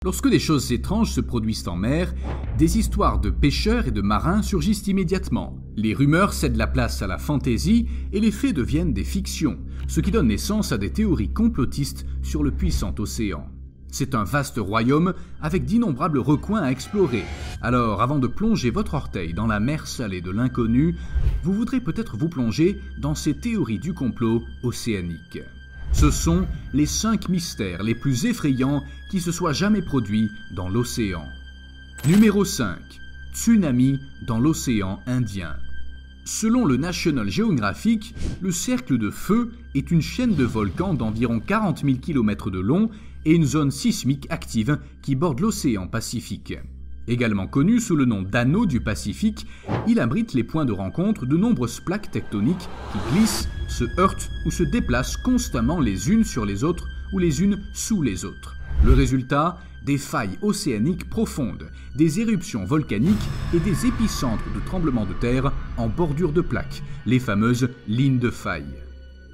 Lorsque des choses étranges se produisent en mer, des histoires de pêcheurs et de marins surgissent immédiatement. Les rumeurs cèdent la place à la fantaisie et les faits deviennent des fictions, ce qui donne naissance à des théories complotistes sur le puissant océan. C'est un vaste royaume avec d'innombrables recoins à explorer. Alors, avant de plonger votre orteil dans la mer salée de l'inconnu, vous voudrez peut-être vous plonger dans ces théories du complot océanique. Ce sont les 5 mystères les plus effrayants qui se soient jamais produits dans l'océan. Numéro 5. Tsunami dans l'océan Indien. Selon le National Geographic, le cercle de feu est une chaîne de volcans d'environ 40 000 km de long et une zone sismique active qui borde l'océan Pacifique. Également connu sous le nom d'anneau du Pacifique, il abrite les points de rencontre de nombreuses plaques tectoniques qui glissent, se heurtent ou se déplacent constamment les unes sur les autres ou les unes sous les autres. Le résultat, des failles océaniques profondes, des éruptions volcaniques et des épicentres de tremblements de terre en bordure de plaques, les fameuses lignes de faille.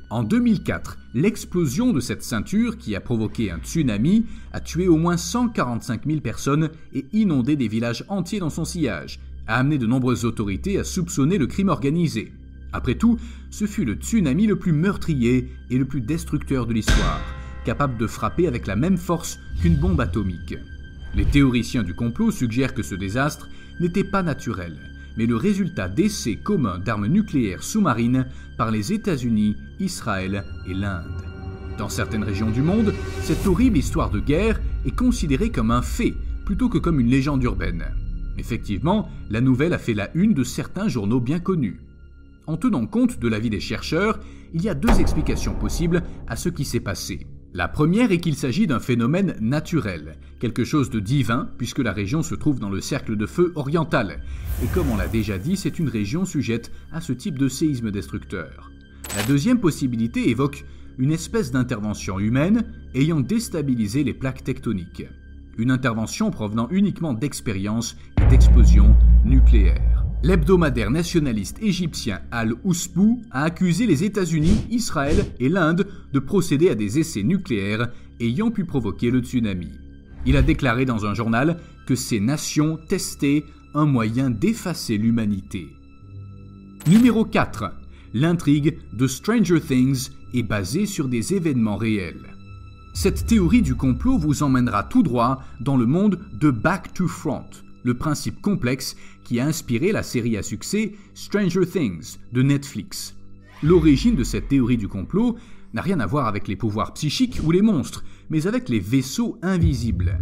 En 2004, l'explosion de cette ceinture qui a provoqué un tsunami a tué au moins 145 000 personnes et inondé des villages entiers dans son sillage, a amené de nombreuses autorités à soupçonner le crime organisé. Après tout, ce fut le tsunami le plus meurtrier et le plus destructeur de l'histoire, capable de frapper avec la même force qu'une bombe atomique. Les théoriciens du complot suggèrent que ce désastre n'était pas naturel, mais le résultat d'essais communs d'armes nucléaires sous-marines par les États-Unis, Israël et l'Inde. Dans certaines régions du monde, cette horrible histoire de guerre est considérée comme un fait plutôt que comme une légende urbaine. Effectivement, la nouvelle a fait la une de certains journaux bien connus. En tenant compte de l'avis des chercheurs, il y a 2 explications possibles à ce qui s'est passé. La première est qu'il s'agit d'un phénomène naturel, quelque chose de divin puisque la région se trouve dans le cercle de feu oriental. Et comme on l'a déjà dit, c'est une région sujette à ce type de séisme destructeur. La deuxième possibilité évoque une espèce d'intervention humaine ayant déstabilisé les plaques tectoniques. Une intervention provenant uniquement d'expériences et d'explosions nucléaires. L'hebdomadaire nationaliste égyptien Al-Ousbou a accusé les États-Unis, Israël et l'Inde de procéder à des essais nucléaires ayant pu provoquer le tsunami. Il a déclaré dans un journal que ces nations testaient un moyen d'effacer l'humanité. Numéro 4. L'intrigue de Stranger Things est basée sur des événements réels. Cette théorie du complot vous emmènera tout droit dans le monde de Back to Front, le principe complexe qui a inspiré la série à succès Stranger Things de Netflix. L'origine de cette théorie du complot n'a rien à voir avec les pouvoirs psychiques ou les monstres, mais avec les vaisseaux invisibles.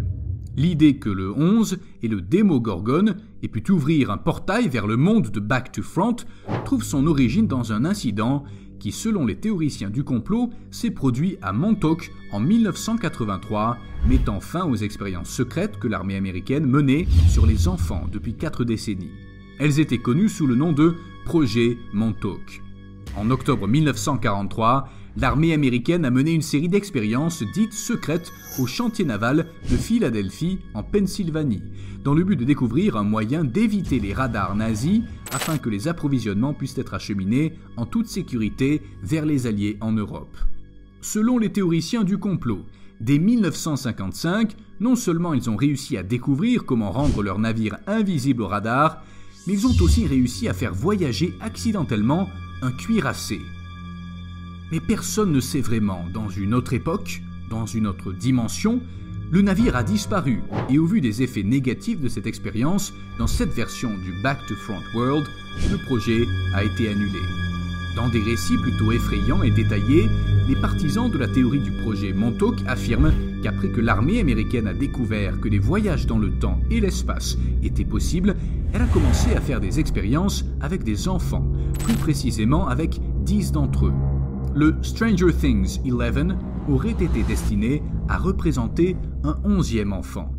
L'idée que le 11 et le Démogorgon aient pu ouvrir un portail vers le monde de Back to Front trouve son origine dans un incident qui, selon les théoriciens du complot, s'est produit à Montauk en 1983, mettant fin aux expériences secrètes que l'armée américaine menait sur les enfants depuis 4 décennies. Elles étaient connues sous le nom de Projet Montauk. En octobre 1943, l'armée américaine a mené une série d'expériences dites secrètes au chantier naval de Philadelphie, en Pennsylvanie, dans le but de découvrir un moyen d'éviter les radars nazis afin que les approvisionnements puissent être acheminés en toute sécurité vers les Alliés en Europe. Selon les théoriciens du complot, dès 1955, non seulement ils ont réussi à découvrir comment rendre leurs navires invisibles aux radars, mais ils ont aussi réussi à faire voyager accidentellement un cuirassé. Mais personne ne sait vraiment, dans une autre époque, dans une autre dimension, le navire a disparu et au vu des effets négatifs de cette expérience, dans cette version du Back to Front World, le projet a été annulé. Dans des récits plutôt effrayants et détaillés, les partisans de la théorie du projet Montauk affirment qu'après que l'armée américaine a découvert que les voyages dans le temps et l'espace étaient possibles, elle a commencé à faire des expériences avec des enfants, plus précisément avec 10 d'entre eux. Le Stranger Things 11 aurait été destiné à représenter un 11e enfant.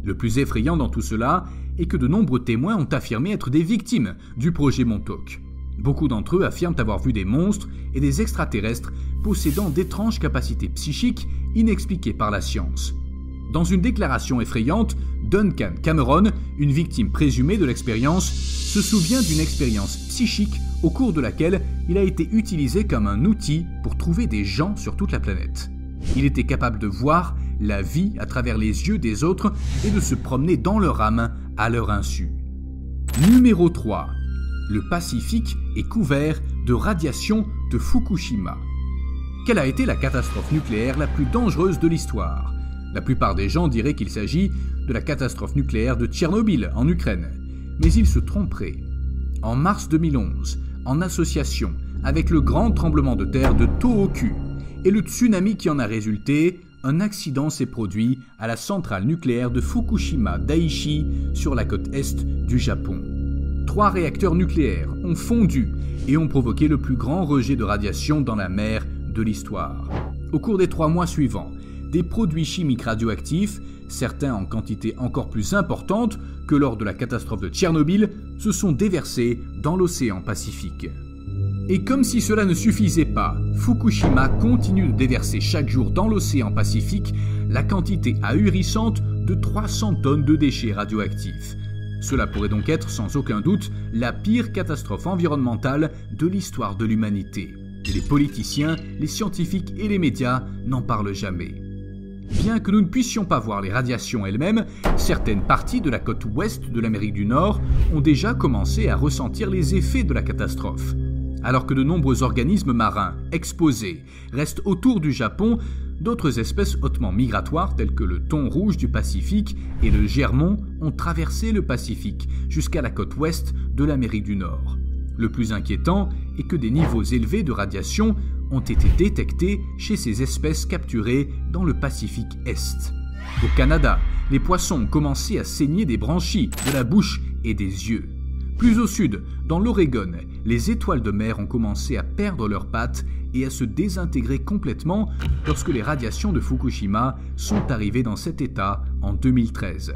Le plus effrayant dans tout cela est que de nombreux témoins ont affirmé être des victimes du projet Montauk. Beaucoup d'entre eux affirment avoir vu des monstres et des extraterrestres possédant d'étranges capacités psychiques inexpliquées par la science. Dans une déclaration effrayante, Duncan Cameron, une victime présumée de l'expérience, se souvient d'une expérience psychique au cours de laquelle il a été utilisé comme un outil pour trouver des gens sur toute la planète. Il était capable de voir la vie à travers les yeux des autres et de se promener dans leur âme à leur insu. Numéro 3. Le Pacifique est couvert de radiation de Fukushima. Quelle a été la catastrophe nucléaire la plus dangereuse de l'histoire ? La plupart des gens diraient qu'il s'agit de la catastrophe nucléaire de Tchernobyl en Ukraine. Mais ils se tromperaient. En mars 2011, en association avec le grand tremblement de terre de Tohoku et le tsunami qui en a résulté, un accident s'est produit à la centrale nucléaire de Fukushima Daiichi sur la côte est du Japon. 3 réacteurs nucléaires ont fondu et ont provoqué le plus grand rejet de radiation dans la mer de l'histoire. Au cours des 3 mois suivants, des produits chimiques radioactifs, certains en quantité encore plus importante que lors de la catastrophe de Tchernobyl, se sont déversés dans l'océan Pacifique. Et comme si cela ne suffisait pas, Fukushima continue de déverser chaque jour dans l'océan Pacifique la quantité ahurissante de 300 tonnes de déchets radioactifs. Cela pourrait donc être sans aucun doute la pire catastrophe environnementale de l'histoire de l'humanité. Et les politiciens, les scientifiques et les médias n'en parlent jamais. Bien que nous ne puissions pas voir les radiations elles-mêmes, certaines parties de la côte ouest de l'Amérique du Nord ont déjà commencé à ressentir les effets de la catastrophe. Alors que de nombreux organismes marins exposés restent autour du Japon, d'autres espèces hautement migratoires telles que le thon rouge du Pacifique et le germon ont traversé le Pacifique jusqu'à la côte ouest de l'Amérique du Nord. Le plus inquiétant est que des niveaux élevés de radiation ont été détectés chez ces espèces capturées dans le Pacifique Est. Au Canada, les poissons ont commencé à saigner des branchies, de la bouche et des yeux. Plus au sud, dans l'Oregon, les étoiles de mer ont commencé à perdre leurs pattes et à se désintégrer complètement lorsque les radiations de Fukushima sont arrivées dans cet état en 2013.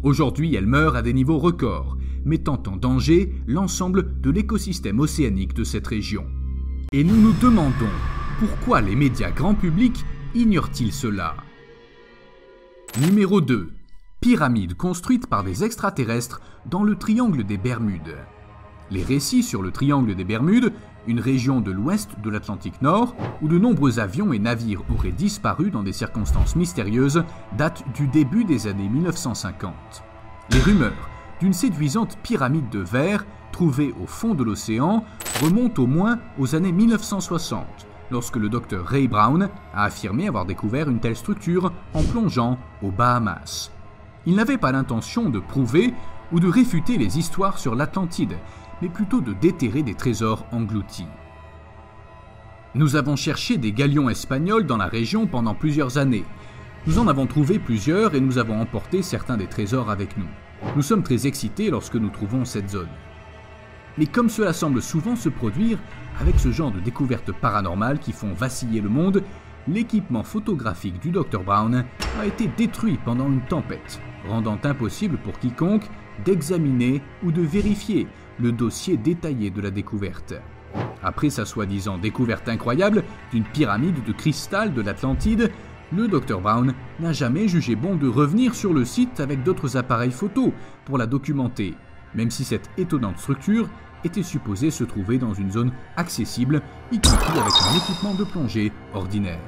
Aujourd'hui, elles meurent à des niveaux records, mettant en danger l'ensemble de l'écosystème océanique de cette région. Et nous nous demandons pourquoi les médias grand public ignorent-ils cela ? Numéro 2. Pyramide construite par des extraterrestres dans le triangle des Bermudes. Les récits sur le triangle des Bermudes, une région de l'ouest de l'Atlantique Nord, où de nombreux avions et navires auraient disparu dans des circonstances mystérieuses, datent du début des années 1950. Les rumeurs d'une séduisante pyramide de verre trouvée au fond de l'océan remontent au moins aux années 1960, lorsque le docteur Ray Brown a affirmé avoir découvert une telle structure en plongeant aux Bahamas. Il n'avait pas l'intention de prouver ou de réfuter les histoires sur l'Atlantide, mais plutôt de déterrer des trésors engloutis. Nous avons cherché des galions espagnols dans la région pendant plusieurs années. Nous en avons trouvé plusieurs et nous avons emporté certains des trésors avec nous. Nous sommes très excités lorsque nous trouvons cette zone. Mais comme cela semble souvent se produire avec ce genre de découvertes paranormales qui font vaciller le monde, l'équipement photographique du Dr Brown a été détruit pendant une tempête, rendant impossible pour quiconque d'examiner ou de vérifier le dossier détaillé de la découverte. Après sa soi-disant découverte incroyable d'une pyramide de cristal de l'Atlantide, le Dr Brown n'a jamais jugé bon de revenir sur le site avec d'autres appareils photo pour la documenter, même si cette étonnante structure était supposée se trouver dans une zone accessible, y compris avec un équipement de plongée ordinaire.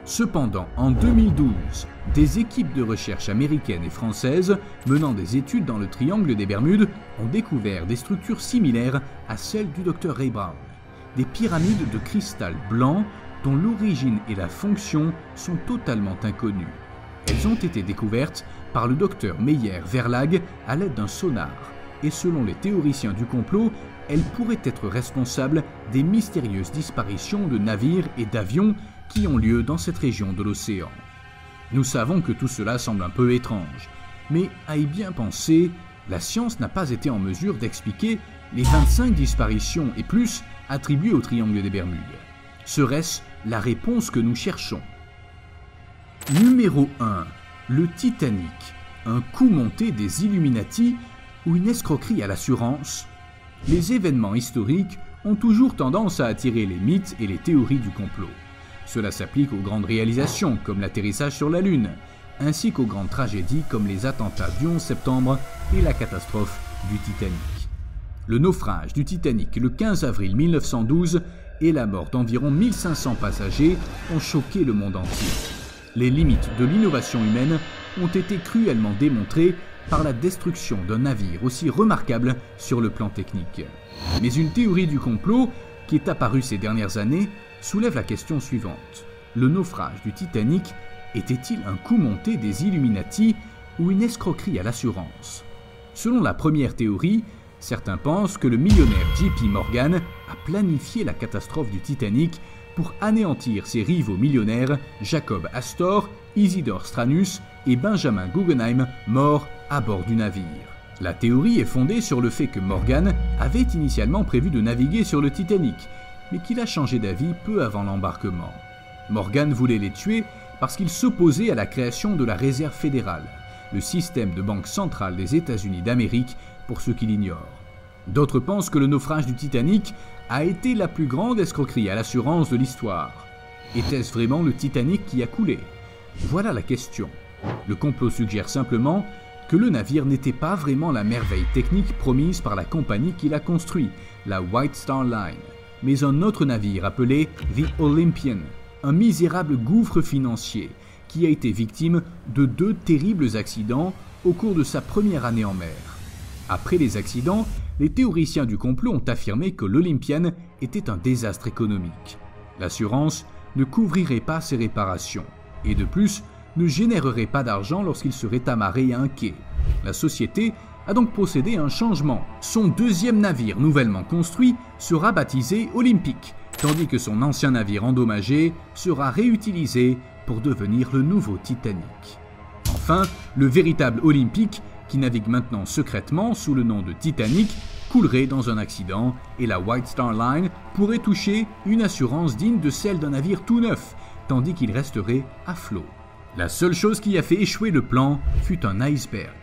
Cependant, en 2012, des équipes de recherche américaines et françaises menant des études dans le triangle des Bermudes ont découvert des structures similaires à celles du Dr Ray Brown, des pyramides de cristal blanc dont l'origine et la fonction sont totalement inconnues. Elles ont été découvertes par le Dr Meyer Verlag à l'aide d'un sonar, et selon les théoriciens du complot, elles pourraient être responsables des mystérieuses disparitions de navires et d'avions qui ont lieu dans cette région de l'océan. Nous savons que tout cela semble un peu étrange, mais à y bien penser, la science n'a pas été en mesure d'expliquer les 25 disparitions et plus attribuées au triangle des Bermudes. Serait-ce la réponse que nous cherchons ? Numéro 1. Le Titanic, un coup monté des Illuminati ou une escroquerie à l'assurance ? Les événements historiques ont toujours tendance à attirer les mythes et les théories du complot. Cela s'applique aux grandes réalisations comme l'atterrissage sur la Lune, ainsi qu'aux grandes tragédies comme les attentats du 11 septembre et la catastrophe du Titanic. Le naufrage du Titanic le 15 avril 1912 et la mort d'environ 1500 passagers ont choqué le monde entier. Les limites de l'innovation humaine ont été cruellement démontrées par la destruction d'un navire aussi remarquable sur le plan technique. Mais une théorie du complot qui est apparue ces dernières années soulève la question suivante. Le naufrage du Titanic était-il un coup monté des Illuminati ou une escroquerie à l'assurance? Selon la première théorie, certains pensent que le millionnaire JP Morgan a planifié la catastrophe du Titanic pour anéantir ses rivaux millionnaires Jacob Astor, Isidore Stranus et Benjamin Guggenheim, morts à bord du navire. La théorie est fondée sur le fait que Morgan avait initialement prévu de naviguer sur le Titanic, mais qu'il a changé d'avis peu avant l'embarquement. Morgan voulait les tuer parce qu'il s'opposait à la création de la Réserve fédérale, le système de banque centrale des États-Unis d'Amérique pour ceux qui l'ignorent. D'autres pensent que le naufrage du Titanic a été la plus grande escroquerie à l'assurance de l'histoire. Était-ce vraiment le Titanic qui a coulé? Voilà la question. Le complot suggère simplement que le navire n'était pas vraiment la merveille technique promise par la compagnie qui l'a construit, la White Star Line, mais un autre navire appelé The Olympian, un misérable gouffre financier qui a été victime de 2 terribles accidents au cours de sa première année en mer. Après les accidents, les théoriciens du complot ont affirmé que l'Olympian était un désastre économique. L'assurance ne couvrirait pas ses réparations et de plus ne générerait pas d'argent lorsqu'il serait amarré à un quai. La société a donc procédé à un changement. Son 2e navire nouvellement construit sera baptisé Olympic, tandis que son ancien navire endommagé sera réutilisé pour devenir le nouveau Titanic. Enfin, le véritable Olympic, qui navigue maintenant secrètement sous le nom de Titanic, coulerait dans un accident et la White Star Line pourrait toucher une assurance digne de celle d'un navire tout neuf, tandis qu'il resterait à flot. La seule chose qui a fait échouer le plan fut un iceberg.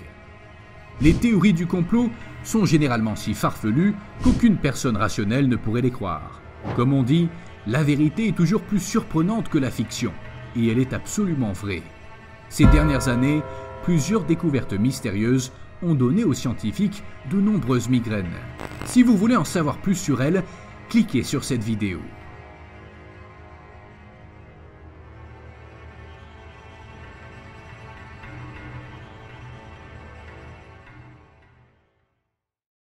Les théories du complot sont généralement si farfelues qu'aucune personne rationnelle ne pourrait les croire. Comme on dit, la vérité est toujours plus surprenante que la fiction, et elle est absolument vraie. Ces dernières années, plusieurs découvertes mystérieuses ont donné aux scientifiques de nombreuses migraines. Si vous voulez en savoir plus sur elles, cliquez sur cette vidéo.